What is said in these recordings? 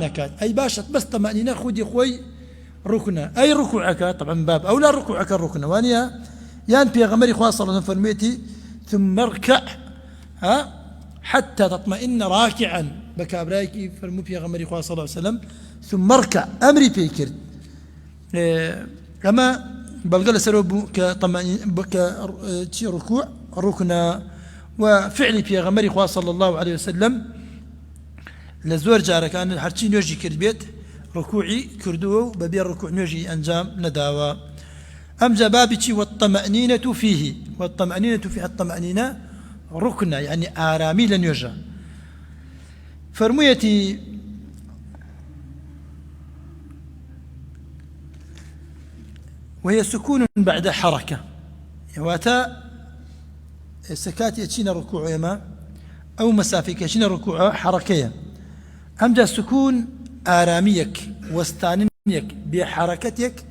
نكات أي باشا بس طمأنينة خودي خوي ركنة أي ركوعك طبعا باب أو لا ركوعك الركنة وانيا يان بيغمري خواه صلى الله عليه وسلم فرميتي ثم اركع حتى تطمئن راكعا بكابرايكي فرمو بيغمري خواه صلى الله عليه وسلم ثم اركع أمري بيكرد أما بلغل سروب كركوع ركنة وفعل بيغمري خواه صلى الله عليه وسلم لزور جارة كان هرشي نوجي كربيت ركوعي كردوه ببيع ركوع نوجي أنجام نداوى أمجا بابتي والطمأنينة فيه والطمأنينة فيه الطمأنينة ركنة يعني آرامي لن يرجع فرميتي وهي سكون بعد حركة يواتا سكاتي اتشينا ركوع يما أو مسافك اتشينا ركوع حركية أمجا سكون آراميك واستانيك بحركتك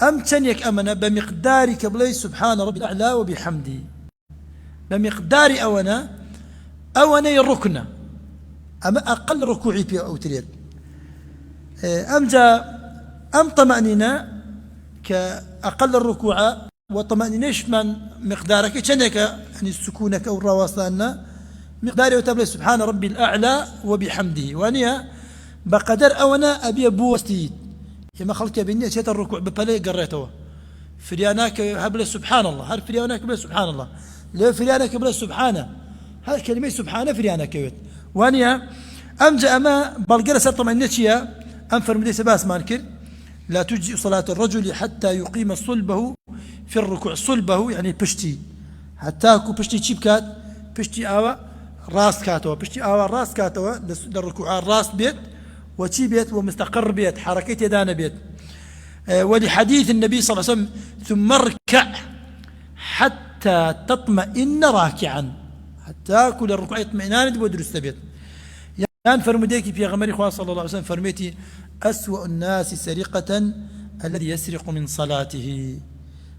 أم تنيك أمنا بمقدارك بلي سبحان ربي الأعلى وبحمده بمقدار أونا الركنة أما أقل ركوعي بي أو تريد أم طمأنينة كأقل الركوع وطمأنينيش من مقدارك تنيك يعني سكونك أو الرواسان مقداري وتبلي سبحان ربي الأعلى وبحمده وانيا بقدر أونا أبي أبو وستيد يما خلق بني أشياء الركوع ببالي قريته فرياناك هبل سبحان الله هل فرياناك بلا سبحان الله لو فرياناك بلا سبحانه هل كلمة سبحانه فرياناك يوت وانيا أمجأ أما بلقر سرطة من نتشيا أنفر مدي سباس مانكر لا تجزئ صلاة الرجل حتى يقيم صلبه في الركوع صلبه يعني بشتي حتى أكو بشتي تشيبكات بشتي آوا راس كاتوا بشتي آوا راس كاتوا للركوع الراس بيت وشي بيت ومستقر بيت حركة يدان بيت ولحديث النبي صلى الله عليه وسلم ثم اركع حتى تطمئن راكعا حتى كل الركوع اطمئنان ودرست بيت يعني فرمديكي في غمر إخوة صلى الله عليه وسلم فرميتي أسوأ الناس سرقة الذي يسرق من صلاته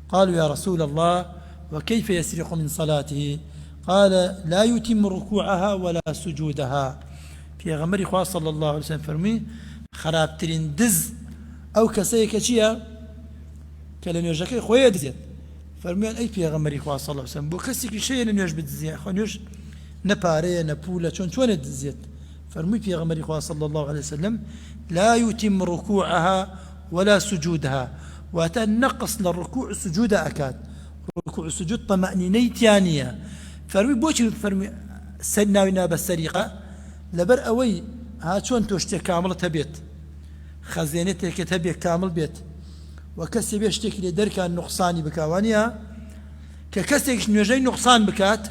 قالوا يا رسول الله وكيف يسرق من صلاته قال لا يتم ركوعها ولا سجودها في غمر إخوة صلى الله عليه وسلم فرمي خراب ترين دز أو كسيك شيا كلن يرجعك خويا دزيت فرميان أي في غمر إخوة صلى الله عليه وسلم بو كسيك شيء لن يرجع بدزيت أخوان يرجع نباري نبولا شون دزيت فرمي في غمر إخوة صلى الله عليه وسلم لا يتم ركوعها ولا سجودها وتنقص للركوع السجود أكاد ركوع السجود طمأنينة ثانية فرمي بوش فرمي سناوينا بالسرقة لبر أوي هاتشون توشتي كامل تبيت خزينتك تبيت كامل بيت وكسي بيشتك لدركا النقصاني بكاوانيا ككسيك نوجي نقصان بكات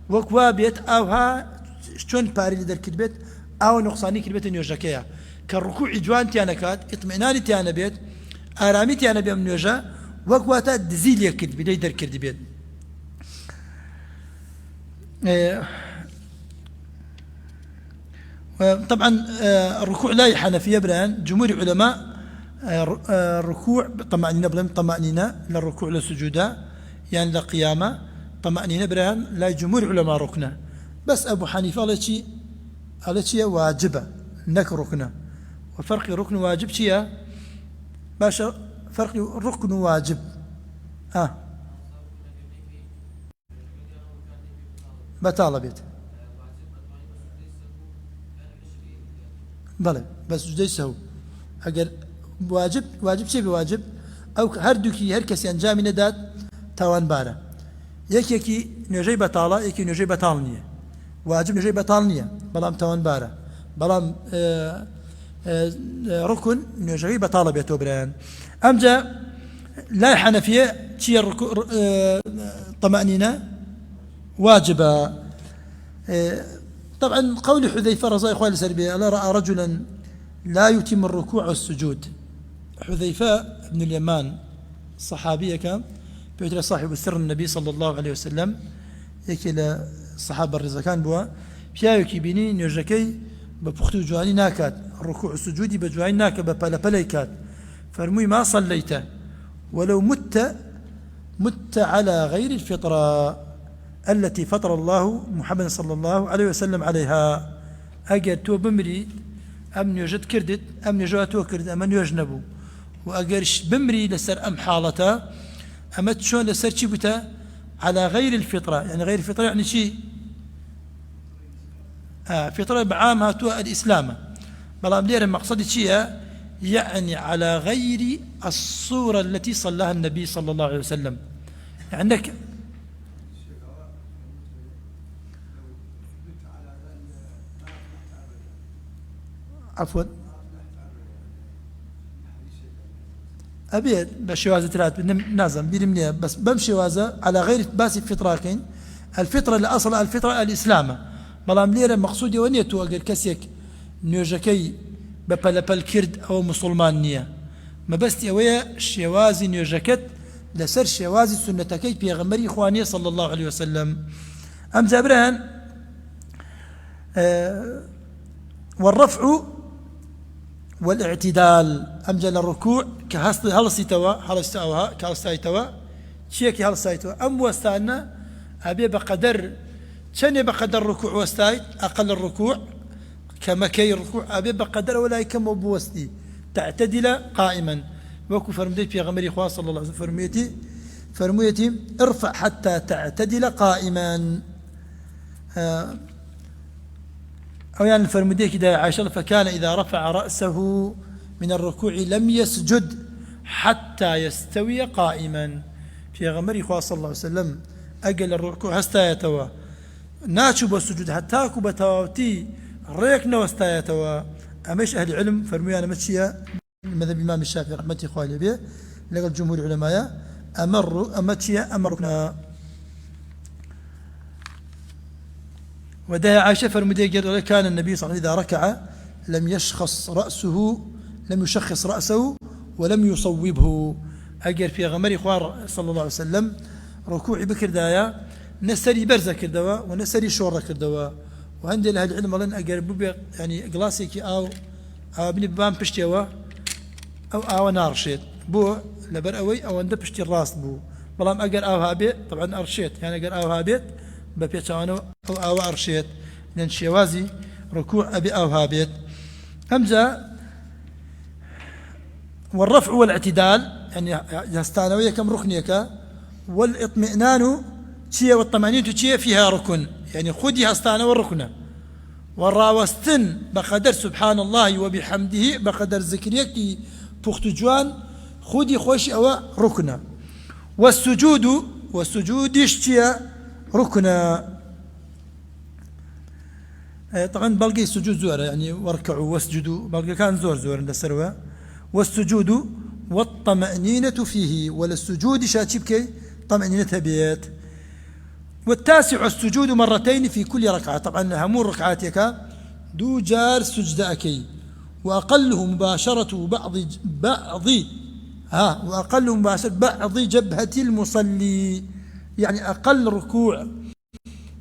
وكوا بيت أوها شون باري لدرك البيت أو نقصاني كالبيت نيوجاكيا كالركوع جوان تيانا كات اطمئناني تيانا بيت آرامي تيانا بيام نيوجا وكواتا دزيليا كد بدي درك البيت طبعا الركوع لا حنفية بران جمهور العلماء الركوع طمأنينة بلن طمأنينة للركوع للسجود يعني لقيامة طمأنينة بران لا جمهور العلماء ركنة بس أبو حنيفة قال شيء واجبة نك ركنة وفرق ركن واجب شيء باشا فرق ركن واجب بطالة بيت بلى بس جدي سهو أجر واجب شيء بواجب أو هردوكي هركسي أنجام ندات توان بارا يكي نجي بطالة يكي نجي بطالنية واجب نجي بطالنية بلام توان بارا بلام ركن نجي بطالة بيتو بران أمجا لا حنفية شيء طمأنينة واجبة طبعا قول حذيفة رضي الله عنه سربي ألا رأى رجلا لا يتم الركوع والسجود حذيفة بن اليمان صحابية كان بيتر صاحب السر النبي صلى الله عليه وسلم يكي الصحابة الرزاكان بوا بيايوكي بيني نيرجكي ببختو جواني ناكات الركوع والسجود بجواني ناكات ببالا بلايكات فرموي ما صليت ولو مت على غير الفطرة التي فطر الله محمد صلى الله عليه وسلم عليها أجد تو بمري أم نوجد كردت أم نجاتو كرد أم نوج نبو وأجرش بمري لسر أم حالته أما تشون لسر شي بتا على غير الفطرة يعني غير الفطرة يعني شيء فطرة بعامها تو الإسلام بلام لير مقصد شيء يعني على غير الصورة التي صلاها النبي صلى الله عليه وسلم عندك عفوا أبيت بشوازة ثلاث نازم بيرمنيها بس بمشي وازة على غير باس الفطرة الفطرة الأصل الفطرة الإسلام بلام ليرة مقصودي ونيتو أجر كسيك نيوجكي ببلبل كرد أو مسلمان نية ما بس أويا شوازي نيوجكت لسر شوازي سنتكي بيغمري إخوانية صلى الله عليه وسلم أم زابران والرفع والاعتدال أمجل الركوع كهلسي توا هلسي أوها كهلسي توا شيكي هلسي توا أم وستانا أبي بقدر شنو بقدر ركوع وستايت أقل الركوع كما كي الركوع أبي بقدر ولا كم بوستي تعتدل قائما وكو فرمدي في غمر إخوان صلى الله عليه وسلم فرميتي ارفع حتى تعتدل قائما أو يعني فرمدي كده عائشة فكان إذا رفع رأسه من الركوع لم يسجد حتى يستوي قائما في غمر إخوان صلى الله عليه وسلم أجل الركوع هستا يتوا ناتشو بالسجود حتى كبتاوتي ريكنا وستا يتوا أمش أهل العلم فرمي أنا متشيا مذهب الإمام الشافعي رحمة الله عليه لقى جمهور العلماء أمتشيا أمرنا وده عائشة فرمي كان النبي صلى الله عليه وسلم إذا ركع لم يشخص رأسه ولم يصوبه أجر في غمر إخوان صلى الله عليه وسلم ركوعي بكر دايا نسري برزة كردوا ونسري شورة كردوا وعندي لهذا العلم لن أجر ببيع يعني جلاسيكي أو بني بام بشتوا أو نار شيت بو لبر أوي أو عند بشتي الراس بو بلام أجر أو هابيت طبعا أرشيت يعني أجر أو هابيت ببيتشانو أو أرشيت لأن شوازي ركوع أبي أو هابيت همزة والرفع والاعتدال يعني يستانوية كم ركنيك والاطمئنان شيء والطمأنينة شيء فيها ركن يعني خذي هستانة والركنة والراوستن بقدر سبحان الله وبحمده بقدر ذكريك بوخت جوان خذي خوش أو ركنة والسجود شيء ركنة طبعا بلقي السجود زور يعني واركعوا واسجدوا بلقي كان زور عند السروة والسجود والطمأنينة فيه وللسجود شاتبكي طمأنينتها بيت والتاسع السجود مرتين في كل ركعة طبعا همون ركعاتك دو جار سجدأكي وأقله مباشرة بعض جبهة المصلي يعني أقل ركوع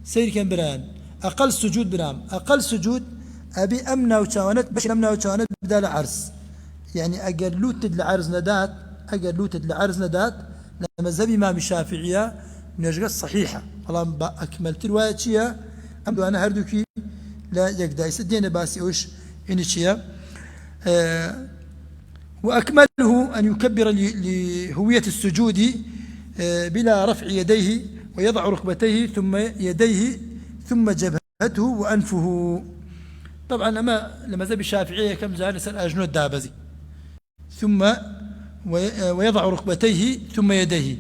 سير كان بران أقل سجود برام أقل سجود أبي أمنا وشاونت باش أمنا وشاونت بدال عرس يعني أقلوتد لعرز ندات لما زبي إمام الشافعية نجد صحيحة والله أكملت رواية شيء أم أنا هردوكي لا يقدر يسدين باسي وش إن شيء وأكمله أن يكبر لهوية السجود بلا رفع يديه ويضع ركبتيه ثم يديه ثم جبهته وأنفه طبعا أما لما زبي الشافعية كم زال سأل أجنود دابزي ثم ويضع ركبتيه ثم يديه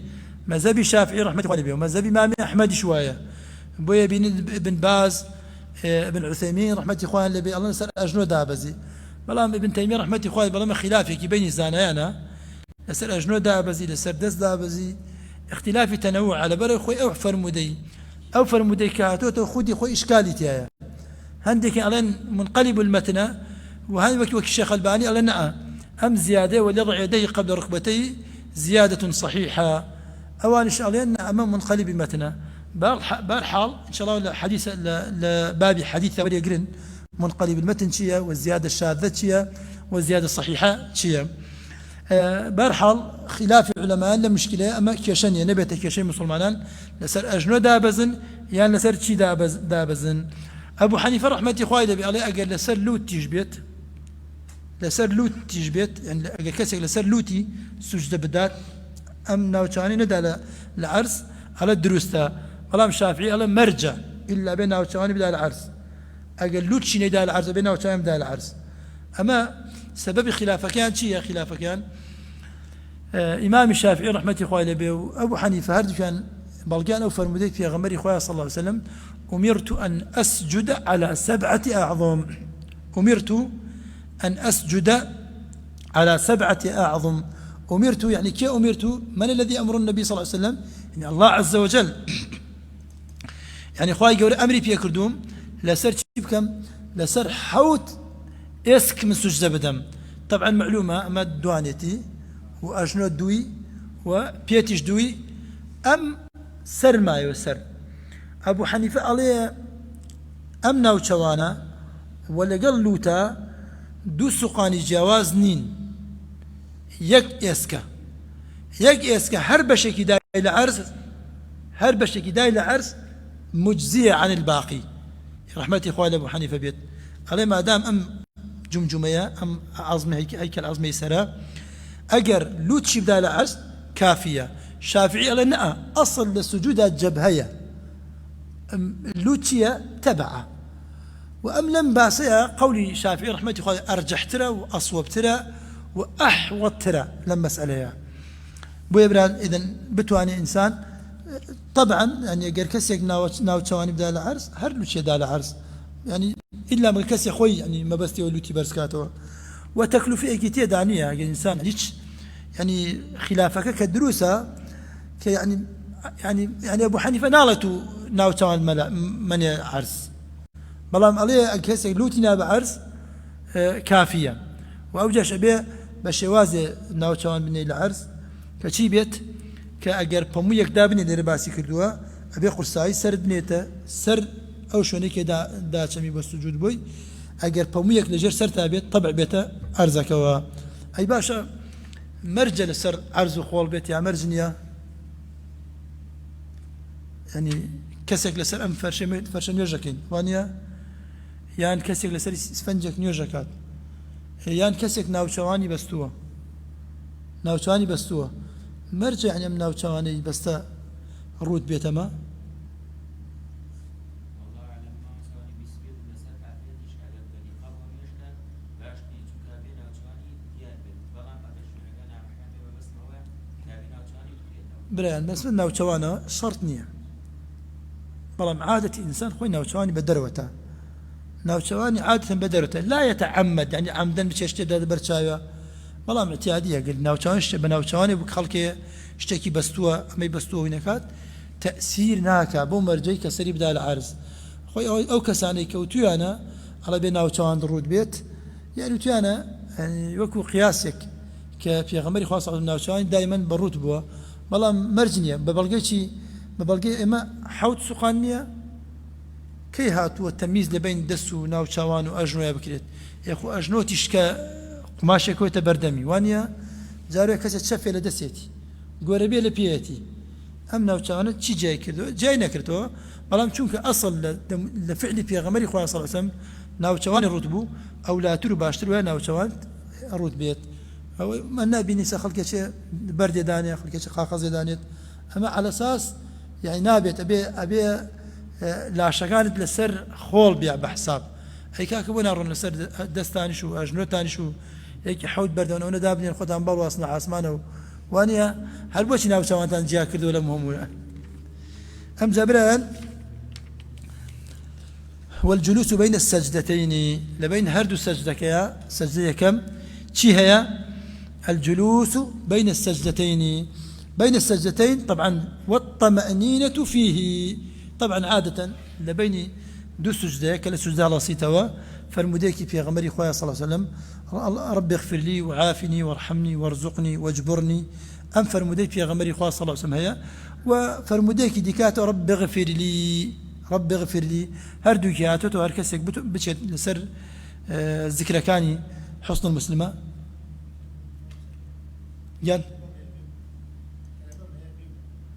مذهب الشافعي رحمة الله عليه ومذهب الإمام أحمد شوية بويا بن باز ابن عثيمين رحمة الله عليه الله نسأل أجنو دابزي بلام ابن تيمية رحمة الله عليه بلام خلافي كي بين الزانيانا نسأل أجنو دابزي لسر دس دابزي اختلاف تنوع على بري خوي أو فرمودي كهاتو خودي خوي إشكالي تيايا هندك ألين منقلب المتن وهذا وكي الشيخ الباني ألين نعم أم زيادة وليضع يديه قبل ركبتيه زيادة صحيحة أوان إن شاء الله أن أمام منقلب متنا بارحال إن شاء الله حديث لبابي حديث ولي قرن منقلب المتن شيء والزيادة الشاذة شيء والزيادة الصحيحة شيء بارحال خلاف العلماء لا مشكلة أما كيشان نبيت كيشان مسلمان لسر أجنو دابزن يعني لسر شي دابزن أبو حنيفة رحمة الله عليه عليه أقل لسر لوت تيجبيت لسر لوت تجبت يعني أجا كسك لسر لوتي سجدة بدات أم ناوتشاني ندى العرس على الدروستا والله شافعي على مرجع إلا بين ناوتشاني بدأ العرس أجا لوتشي ندى العرس بين ناوتشاني بدأ العرس أما سبب خلافة كان شيء خلافة كان إمام الشافعي رحمة الله عليه وأبو حنيفة هرد كان بلقان أو فرموديك في غمر إخوة صلى الله عليه وسلم أمرت أن أسجد على 7 أعظم أمرت أن أسجد على 7 أعظم أمرت يعني كي أمرت من الذي أمر النبي صلى الله عليه وسلم يعني الله عز وجل يعني إخوة يقول أمري في كردوم لسر كم لسر حوت إسك من سجدة بدم طبعا معلومة أما دوانيتي وأجنود دوي وبيتش دوي أم سر ما يسر أبو حنيفة عليه أم ناوچوانا ولا قال لوتا دو سقاني جواز نين يك إسكا هر بشكي داي لعرس هر بشكي داي لعرس مجزية عن الباقي رحمتي إخواني أبو حنيفة بيت عليه ما دام أم جمجمية أم عظمي هيك العظمي سرا أجر لوتشي بداي لعرس كافية شافعي على نأ أصل للسجود الجبهية لوتشية تبعه وأم لم باسيها قولي شافعي رحمتي الله أرجح ترى وأصوب ترى وأحوط ترى لما مسألة بو يبران إذن بتواني إنسان طبعا يعني أجر كسيك ناو تشواني بدال العرس هر لوتشي دال العرس يعني إلا من كسي خوي يعني ما بستي ولوتي برسكاتو وتكلفة أكيتية دانية يعني إنسان هيك يعني خلافك كدروسة يعني أبو حنيفة نالته ناو تشوان من عرس بلام عليه أكيسك لوتي ناب عرس كافية وأوجش أبيه بشوازة ناو تشوان بني العرس كشي بيت كأجر بمويك دابني درباسي كردوا أبي قرصاي سر بنيته سر أو شونيك دا شمي بالسجود بوي أجر بمويك لجر سر تابيت طبع بيته أرزك أي باشا مرجل سر عرز وخول بيت يا مرجنيا يعني كسك لسر أم فرشم يرجكين وانيا يان كسك لسر سفنجك نيرجكات يان كسك ناوشواني بستوه مرجع يعني من ناوشواني بستا رود بيتما بريان بس من ناوشوانا شرط نية بلام عادة إنسان خوي ناوشواني بدروته ناوشواني عادة بدروته لا يتعمد يعني عمدا بشيشتي دا برشايا بلام اعتيادية قل ناوشواني بناوشواني بخلقي اشتكي بستوه أمي بستوه هناكات تأثير ناكا بو مرجي كسري بدا العرض خوي أو كساني كوتيانا على بين ناوشوان درود بيت يعني تويانا يعني وكو قياسك كفي غمري خاصة ناوشواني دائما بروت بوا بلام مرجنية ببلغي إما حوت سقانية كي هاتوا التمييز لبين دسو ناوشوان وأجنو يا بكريت يا أخو أجنو تشكا قماشة كويتا بردمي وانيا جارو كسا تشفي لدسيتي قوربية لبياتي أم ناوشوان تشي جاي كردو جاي نكردو بلام چونك أصل لفعل في غمري خواه صلى الله عليه وسلم ناوشوان الرتبو أو لا ترو باشتر ويا ناوشوان الرتبيت أو من بيني خلق شيء برد دانية خلق شيء خاخز دانية أما على أساس يعني نابت أبي لا شغالت لسر خول بيع بحساب هي كاكبونا رن لسر دستاني شو أجنو تاني شو هيك حوت برد وأنا دابني الخدام بال واصنع عسمانه وانيا هل بوش ناوشوان تان جا كردو ولا مهم أم زبران والجلوس بين السجدتين لبين هردو السجدة سجدة كم شي هي الجلوس بين السجدتين طبعا والطمأنينة فيه طبعا عادة لبين دو سجدة كلا سجدة على سيتوا فالمديكي في غمري خويا صلى الله عليه وسلم ربي اغفر لي وعافني وارحمني وارزقني واجبرني أم فالمديكي في غمري خويا صلى الله عليه وسلم هي وفالمديكي ديكاتو ربي اغفر لي هردو كياتو هركسك بتشد لسر ذكر كاني حسن المسلمة جان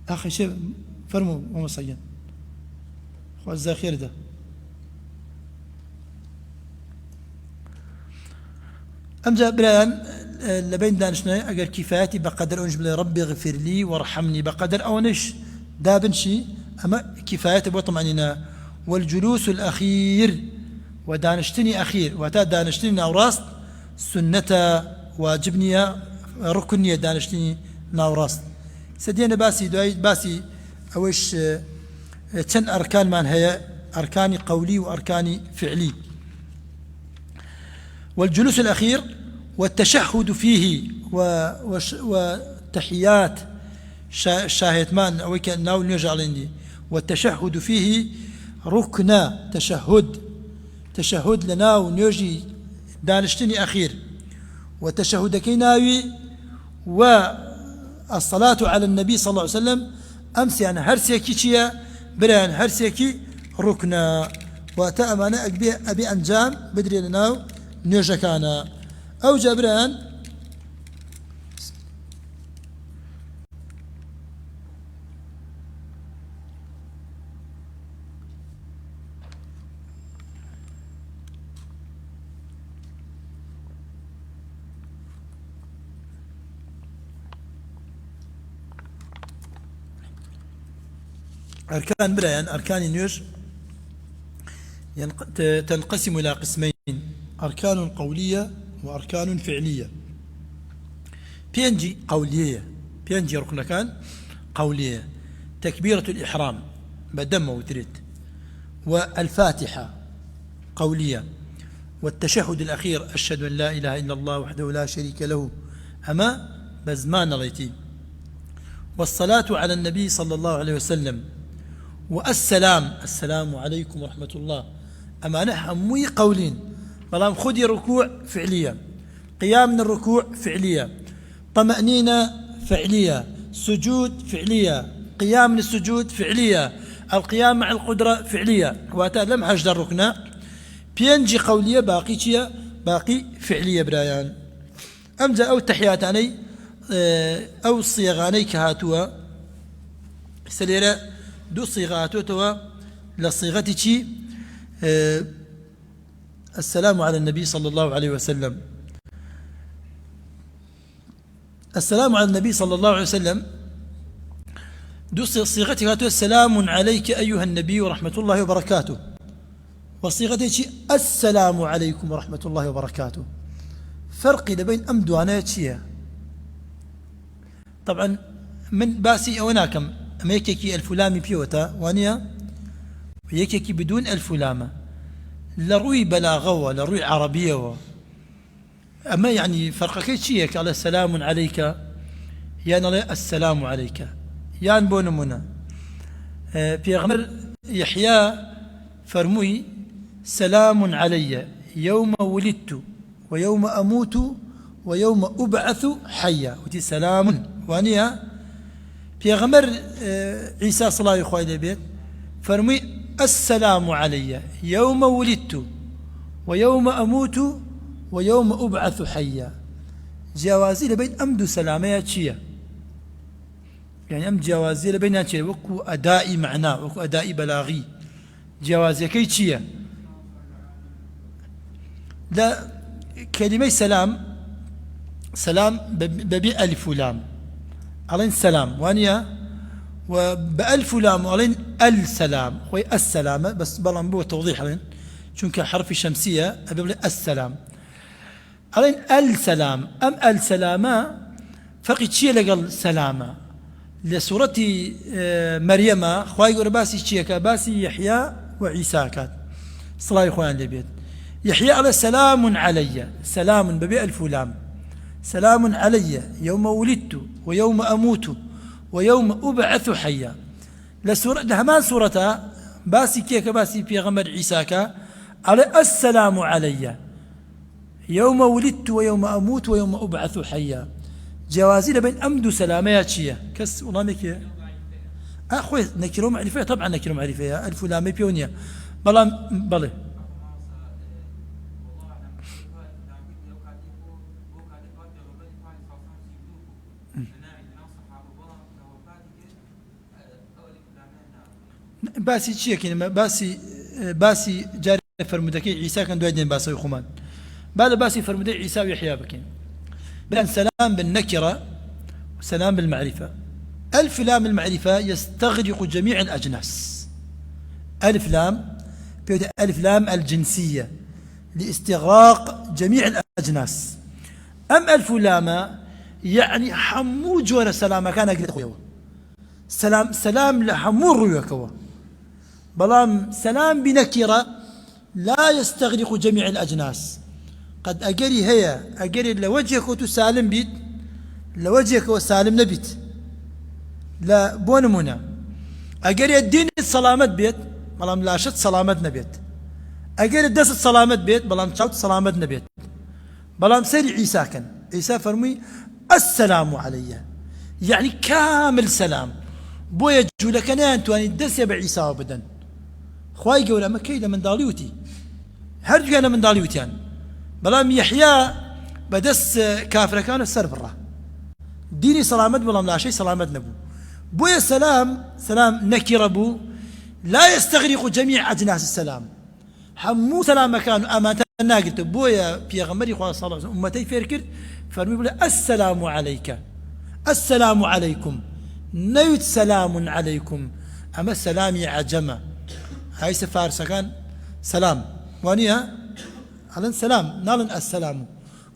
أخي شيء فرموا ومصيّن خو الزاخير ده أمجا بريان لبين دانشنا أجر كفايتي بقدر أنجب لي ربي اغفر لي وارحمني بقدر أونش دابنشي أما كفايتي بطمأنينة. والجلوس الأخير ودانشتني أخير وتا دانشتني ناوراست سنة واجبني ركنية دانشتني ناوراست سدينا باسي دواي باسي أوش تن أركان من هي أركاني قولي وأركاني فعلي. والجلوس الأخير والتشهد فيه وتحيات شاهدمان أو كأنه نرجع لندي. والتشهد فيه ركنا تشهد لنا ونرجي دانشتني أخير وتشهد كيناوي والصلاة على النبي صلى الله عليه وسلم أمس يعني هرسيكي شيا بريان هرسيكي ركنا وتأمانا أبي أنجام بدري لنا نرجع كان أو جبران أركان بريان أركان النيوش تنقسم إلى قسمين أركان قولية وأركان فعلية. بينجي قولية بينجي ركن كان قولية تكبيرة الإحرام بدم وتريد والفاتحة قولية والتشهد الأخير أشهد أن لا إله إلا الله وحده لا شريك له أما بزمان ريتي والصلاة على النبي صلى الله عليه وسلم السلام عليكم ورحمة الله أما نحن قولين بلام خذي ركوع فعلية قيام من الركوع فعلية طمأنينة فعلية سجود فعلية قيام من السجود فعلية القيام مع القدرة فعلية واتا لم حجد الركنة بينجي قولية باقي فعلية برايان أمجا أو تحياتاني أو صيغاني كهاتوا سليرة دو صيغاتوا لصيغتي السلام على النبي صلى الله عليه وسلم. السلام على النبي صلى الله عليه وسلم دو صيغتها السلام عليك أيها النبي ورحمة الله وبركاته وصيغتي السلام عليكم ورحمة الله وبركاته. فرق بين أمدوانا طبعا من باسي أوناكم أما يكيكي الفلامي بيوتا وانيا ويكيكي بدون الفلامة لروي بلاغة لروي عربية أما يعني فرق كيشيك على السلام عليك يعني السلام عليك يعني بونمنا بيغمر يحيى فرموي سلام علي يوم ولدت ويوم أموت ويوم أبعث حيا وتي سلام وانيا بيغمر عيسى صلى الله عليه وسلم فرموي السلام علي يوم ولدت ويوم أموت ويوم أبعث حيا. جوازي لبين أمد سلامية شيا يعني أم جوازي لبين شيا وكو أدائي معناه وكو أدائي بلاغي جوازي كي شيا لا كلمة سلام ببي ألف لام علين سلام وانيا وبألف لام علين السلام خوي السلامة بس بلان بو توضيح علين شونك حرف شمسية أبي السلام علين السلام أم السلامة فقط شيء لقل سلامة لسورة مريم خواهي يقول باسي شيء باسي يحيى وعيسى كات صلاة إخوان لبيت يحيى على سلام علي سلام ببي ألف لام سلام علي يوم ولدت ويوم أموت ويوم أبعث حيا. لسورة لهمان سورة باسي كيك باسي بيغمر عيساك على السلام علي يوم ولدت ويوم أموت ويوم أبعث حيا. جوازي لبين أمد سلاميات شيا كس والله مكي أخوي نكرو معرفة طبعا نكرو معرفة ألف لامي بيونيا بلى باسي شيء كنا باسي جاري فرمودكي عيسى كان دويدين باسي خمان بعد باسي فرمودي عيسى ويحيى بكين بأن سلام بالنكرة وسلام بالمعرفة. ألف لام المعرفة يستغرق جميع الأجناس. ألف لام ألف لام الجنسية لاستغراق جميع الأجناس. أم ألف لام يعني حمو جور سلام كان أقول سلام لحمو رويكوا بلام سلام بنكرة لا يستغرق جميع الأجناس. قد أجري هي أجري لوجهك وتسالم بيت لوجهك وسالم نبيت لا بونمنا أجري الدين السلامت بيت بلام لا شت سلامتنا بيت أجري الدس السلامت بيت بلام شوت سلامتنا بيت بلام سير عيسى كان عيسى فرمي السلام علي يعني كامل سلام بويا جولك أنا أنتواني الدس يا بعيسى أبدا خواي قولا ما كيدا من داليوتي هرجو أنا من داليوتيان بلام يحيى بدس كافر كان السر برا ديني سلامت بلام لا شيء سلامت نبو بويا سلام نكر بو لا يستغرق جميع أجناس السلام حمو سلام كان أمانة قلت بويا بيغمري خواه صلى الله عليه وسلم أمتي فيركر فرمي بلا السلام عليك السلام عليكم نيت سلام عليكم أما السلام عجمة هاي سفارس كان سلام وانيها علن سلام نالن السلام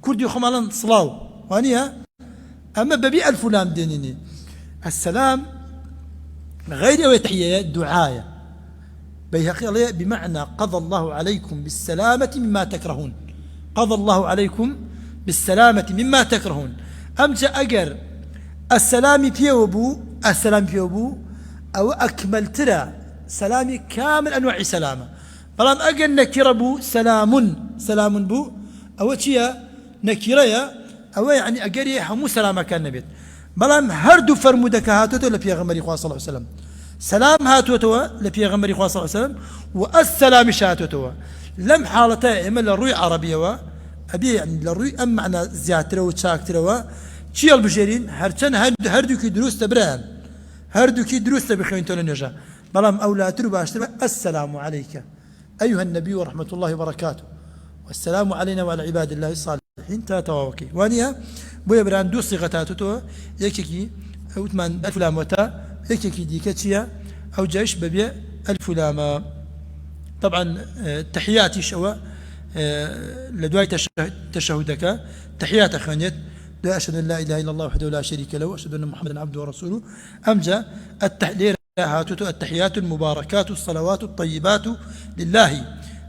كردي خم علن صلاو وانيها أما ببيع الفلام دينيني السلام غير وتحية دعاية بيهقي بمعنى قضى الله عليكم بالسلامة مما تكرهون قضى الله عليكم بالسلامة مما تكرهون أمجا أجر السلام بيوبو أو أكمل ترى سلامي كامل أنواع سلامة بلان أجر نكربو سلام بو أو تشيا نكريا أو يعني أجر حمو سلامة كان نبيت بلان هردو فرمودك هاتوتو لبيغمري خواه صلى الله عليه وسلم سلام هاتوتو لبيغمري خواه صلى الله عليه وسلم والسلام شاتوتو لم حالتها إما للروي عربية أبي يعني للروي أم معنى زياترة وشاكترة شي البشرين هردو كي دروس تبران هردو كي دروس تبخين تولي نجا بلام أولاتر باشتر السلام عليك أيها النبي ورحمة الله وبركاته والسلام علينا وعلى عباد الله الصالحين تاتواوكي وانيا بويا بران دو صيغتاتو يكيكي أوتمان ألف لام وتا يكيكي ديكتشيا أو جيش ببيع ألف لام. طبعا تحياتي شوا لدواي تشهدك تحيات أخوانيت لا أشهد أن لا إله إلا الله وحده لا شريك له وأشهد أن محمدا عبده ورسوله. أمجا التحيات المباركات الصلوات الطيبات لله.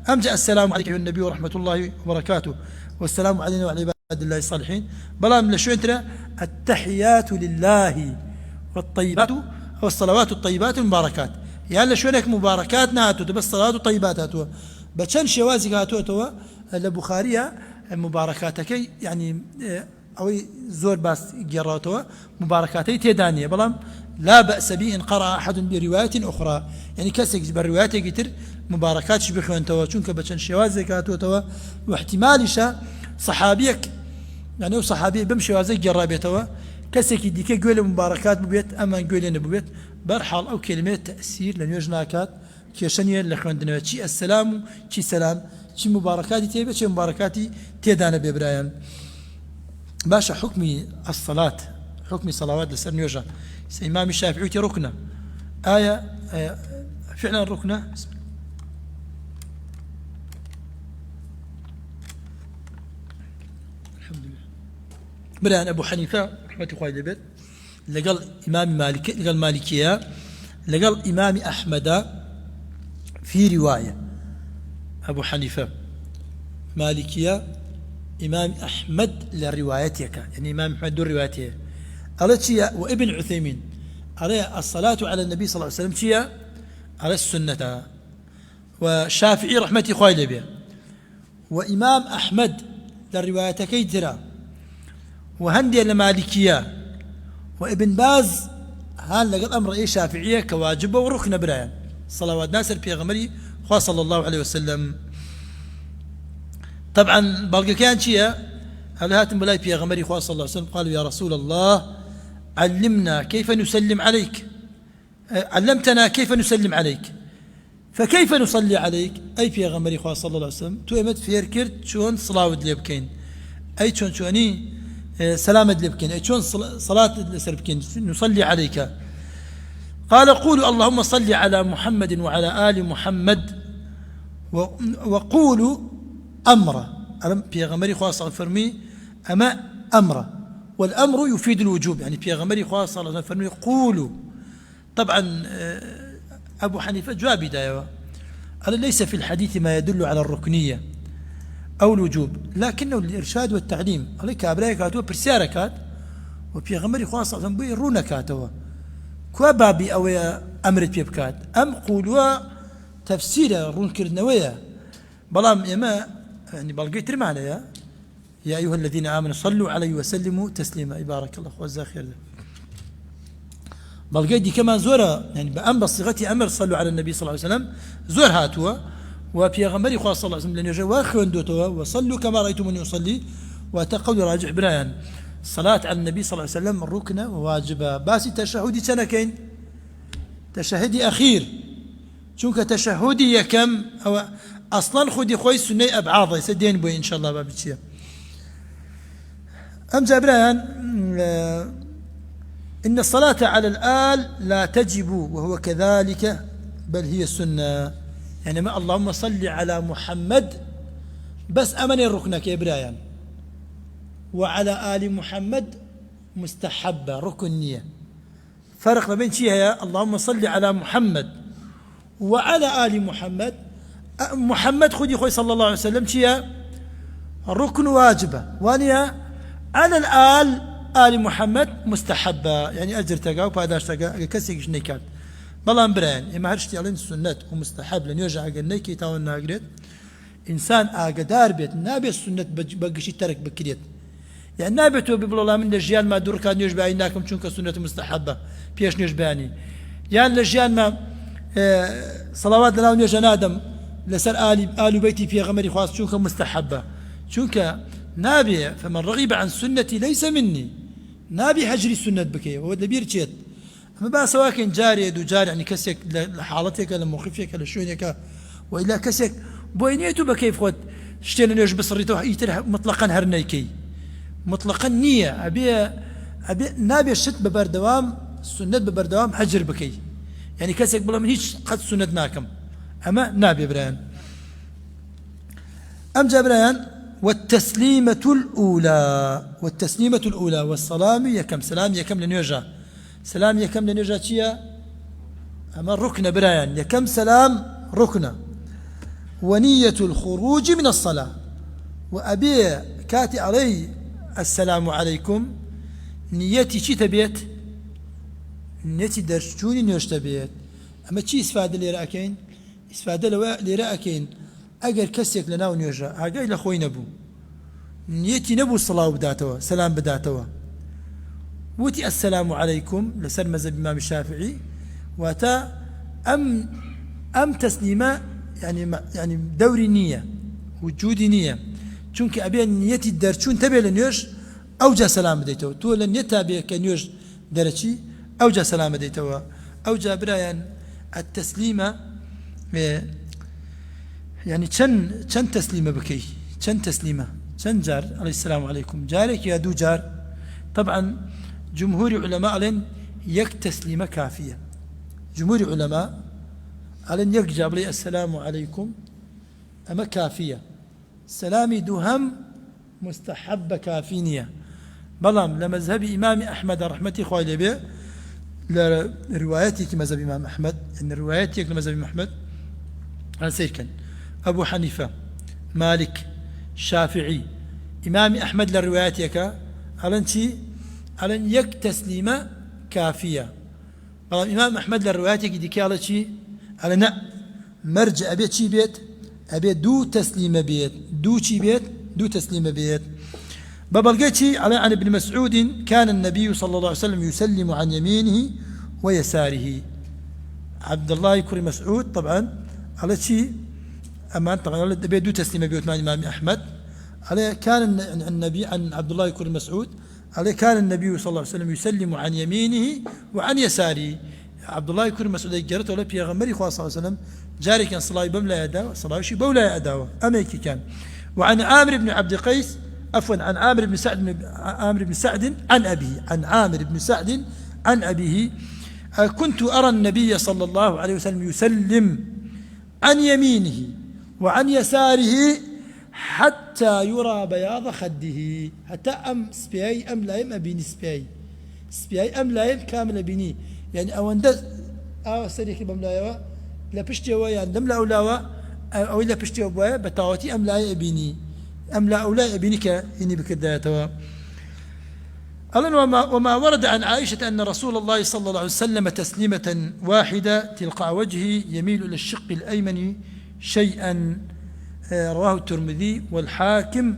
أمجا السلام عليك أيها النبي ورحمة الله وبركاته والسلام علينا وعلى عباد الله الصالحين. بلا من لشوين ترى التحيات لله والطيبات والصلوات الطيبات المباركات يعني لشوينك مباركات ناتو بس صلوات الطيبات هاتوا بچن شوازي هاتوا لبخارية مباركاتك يعني أو زور باس جراتوا مباركاتي تيدانية بلام لا بأس به إن قرأ أحد برواية أخرى يعني كسك بالروايات يقتر مباركات شبخوا أنتوا شونك بچن شوازي هاتوا واحتمالش صحابيك يعني صحابي بمشي وازي جرابيتوا كسك ديك قول مباركات ببيت أما قول نبويت برحال أو كلمة تأثير لن يجناكات كيشانية لخوندنا شي السلام شي سلام شي مباركاتي تيبه شي مباركاتي تيدانا ببرايان. باشا حكمي الصلاة حكمي صلوات لسر نيوجا إمام الشافعي ركنة آية فعلا ركنة الحمد لله. بران أبو حنيفة رحمة الله عليه لقال إمام مالك لقال مالكية لقال إمام أحمد في رواية أبو حنيفة مالكية إمام أحمد لروايتك يعني إمام أحمد دور روايته قالت وابن عثيمين على الصلاة على النبي صلى الله عليه وسلم شيء على السنة وشافعي رحمة الله عليه وإمام أحمد لروايتك يدرى وهندي المالكية وابن باز هان لقد أمر إيه شافعية كواجبة وركن برايان صلوات ناصر بيغمري خواه صلى الله عليه وسلم. طبعا بلقى كان شيء هل هاتم بلاي بيغمري خواه صلى الله عليه وسلم قالوا يا رسول الله علمنا كيف نسلم عليك علمتنا كيف نسلم عليك فكيف نصلي عليك أي في غمري خواه صلى الله عليه وسلم تو إمد فير كرت شون صلاة لبكين أي شوني سلامة لبكين أي شون صلاة لسربكين نصلي عليك قال قولوا اللهم صل على محمد وعلى آل محمد وقولوا أمره في غمري خواه صلى الله عليه وسلم أما أمره والأمر يفيد الوجوب يعني في غمري خواه صلى الله عليه وسلم قولوا طبعا أبو حنيفة جواب دايوا قال ليس في الحديث ما يدل على الركنية أو الوجوب لكنه الإرشاد والتعليم عليك أبرايكات وبرسياركات وفي غمري خواه صلى الله عليه وسلم رونكاتوا كوا بابي أو أمرت بيبكات أم قولوا تفسير رونكر نويا بلام يما يعني بلقيت معنا يا أيها الذين آمنوا صلوا عليه وسلموا تسليما بارك الله خواه خير بلقيت دي كمان زورة يعني بأم بصيغتي أمر صلوا على النبي صلى الله عليه وسلم زور هاتوا وفي غمري خواه صلى الله عليه وسلم لأن يجوا خندوتوا وصلوا كما رأيتموني أصلي وتقول راجح برايان الصلاة على النبي صلى الله عليه وسلم ركنة وواجبة باسي تشهدي سنكين تشهدي أخير شونك تشهدي يكم أو أصلا خدي خوي سنة أبعاضي سدين بوي إن شاء الله بابتشي أم جابران إن الصلاة على الآل لا تجب وهو كذلك بل هي السنة يعني ما اللهم صل على محمد بس أمن ركنك يا إبراهيم وعلى آل محمد مستحبة ركنية فرق ما بين شيء اللهم صل على محمد وعلى آل محمد محمد خدي خوي صلى الله عليه وسلم شيء ركن واجبة وانيا على الآل آل محمد مستحبة يعني أجر تقا وبعداش تقا كسيك نيكات بلان بران إما هرشتي على السنة ومستحب لن يرجع قلنا كي تاون ناقريت إنسان آقدار بيت نابي السنة بقشي ترك بكريت يعني نابي تو بيقول الله من الجيال ما دور كان يجبع إناكم شونك سنة مستحبة بيش نجباني يعني الجيال ما صلوات لنا ونيجا نادم لسر آل بيتي في غمري خاص شونك مستحبة شونك نابي فمن رغب عن سنتي ليس مني نابي هجري السنة بكي وهو دبير تشيت أما بقى سواء كان جاري دو جاري يعني كسيك لحالتك لموقفك لشونك وإلا كسيك بوينيتو بكيف خد شتينا نيوش بصريتو يتر مطلقا هرنيكي مطلقا نية أبي نابي الشت ببردوام السنة ببردوام هجر بكي يعني كسيك بلا من هيش قد سنة ناكم أما نابي بريان أم جابريان والتسليمة الأولى والسلام يكم سلام يكم لنيوجا سلام يكم لنيوجا تشيا أما الركن برايان يكم سلام ركن ونية الخروج من الصلاة وأبي كاتي علي السلام عليكم نيتي شي تبيت نيتي درشوني نيوش تبيت أما شي إسفادة اللي رأكين إسفادة اللي رأكين أجر كسيك لنا ونيوجا أجر لخوي نبو نيتي نبو الصلاة بداتوا سلام بداتوا وتي السلام عليكم لسر مذهب الإمام الشافعي واتا أم تسليمة يعني دوري نية وجودي نية چونك أبي نيتي درشون تبي لنيوش أوجا سلام بديتوا تو لن يتابع كنيوش درشي أوجا سلام بديتوا أوجا برايان التسليمة يعني چن تسليمة بكي چن تسليمة چن جار عليه السلام عليكم جارك يا دو جار طبعا جمهور علماء لن يك تسليمة كافية جمهور علماء لن يك جاب لي السلام عليكم أما كافية سلامي دهم مستحب كافينية بلام لمذهب إمام أحمد رحمتي خوالي به لرواياتك مذهب إمام أحمد إن رواياتك لمذهب إمام أحمد على سيركن أبو حنيفة مالك شافعي إمام أحمد للرواياتك ألن يك تسليمة كافية بلام إمام أحمد للرواياتك ديكي على شي على نا مرجع أبيت شي بيت أبيت دو تسليمة بيت دو شي بيت دو تسليمة بيت ببلغتي على عن ابن مسعود كان النبي صلى الله عليه وسلم يسلم عن يمينه ويساره عبد الله يكرم مسعود طبعا على شيء أمان طبعا أبيت دو تسليمة بيت مع الإمام أحمد على كان النبي عن عبد الله يكرم مسعود على كان النبي صلى الله عليه وسلم يسلم عن يمينه وعن يساره عبد الله يكرم مسعود جرت ولا بيغمري صلى الله عليه وسلم جاري كان صلاة بملا يداوة صلاة شي بولا يداوة أميكي كان. وعن عامر بن عبد قيس عفوا عن عامر بن سعد عن أبيه عن عامر بن سعد عن أبيه كنت أرى النبي صلى الله عليه وسلم يسلم عن يمينه وعن يساره حتى يرى بياض خده حتى أم سبيعي أم لا يم أبيني سبيعي أم لا يم كامل أبيني يعني أوندز سريك بملايوه لا بشتوا يعني لم لا أولاوا أو لا بشتوا بوا بتاوتي أم لا يبيني أم لا أولا يبينك إني بكداتوا. وما ورد عن عائشة أن رسول الله صلى الله عليه وسلم تسليمة واحدة تلقاء وجهه يميل إلى الشق الأيمن شيئا رواه الترمذي والحاكم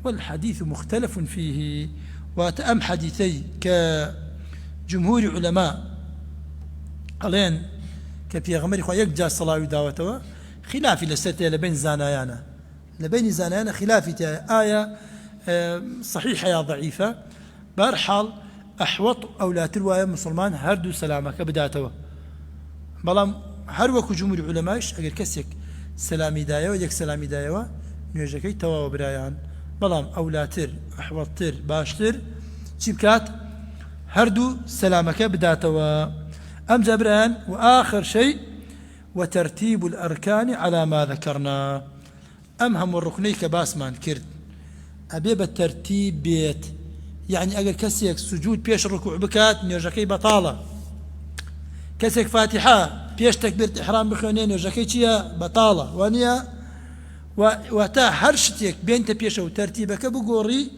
والحديث مختلف فيه. وتأم حديثي كجمهور علماء قالين كفي غمر إخوة يكجا الصلاة وداوته خلافي لستة لبين زانايانا خلافي آية صحيحة يا ضعيفة بارحال أحوط أولاد الرواية مسلمان هردو سلامك بداته بلام هروك جمهور علماءش أجر كسيك سلامي دايو يك سلامي دايو نيجكي توا برايان بلام أولاتر أحوطتر باشتر شبكات هردو سلامك بداته أم جبران. وآخر شيء وترتيب الأركان على ما ذكرنا أمهم الركني كباسمان كرد أبي بالترتيب بيت يعني أجل كسيك سجود بيش الركوع بكات نيرجكي بطالة كسيك فاتحة بيش تكبيرة إحرام بخونين نيرجكي تيا بطالة وانيا وتا هرشتك بينت بيش وترتيبك بقوري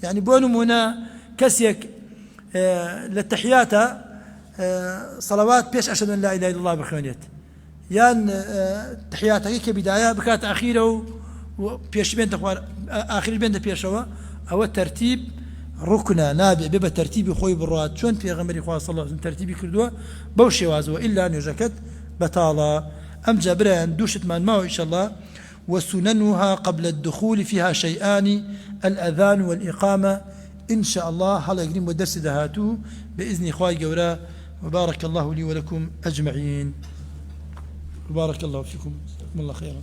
يعني بونمونا كسيك للتحيات صلوات بيش أشهد أن لا إله إلا الله بخونيت يان تحياتك كبداية بكات أخيرة وبيش بين آخر بين بيشوا أو الترتيب ركنا نابع بيبقى ترتيبي خوي بالروات شون في غمر إخوة صلى الله عليه وسلم ترتيبي كردوا بوشي وازوا إلا نجكت بطالة. أم جابران دوشت من ما إن شاء الله. وسننها قبل الدخول فيها شيئان الأذان والإقامة إن شاء الله هلا يقريم ودرس دهاتو بإذن إخوائي جورا. وبارك الله لي ولكم أجمعين. وبارك الله فيكم. جزاكم الله خيرا.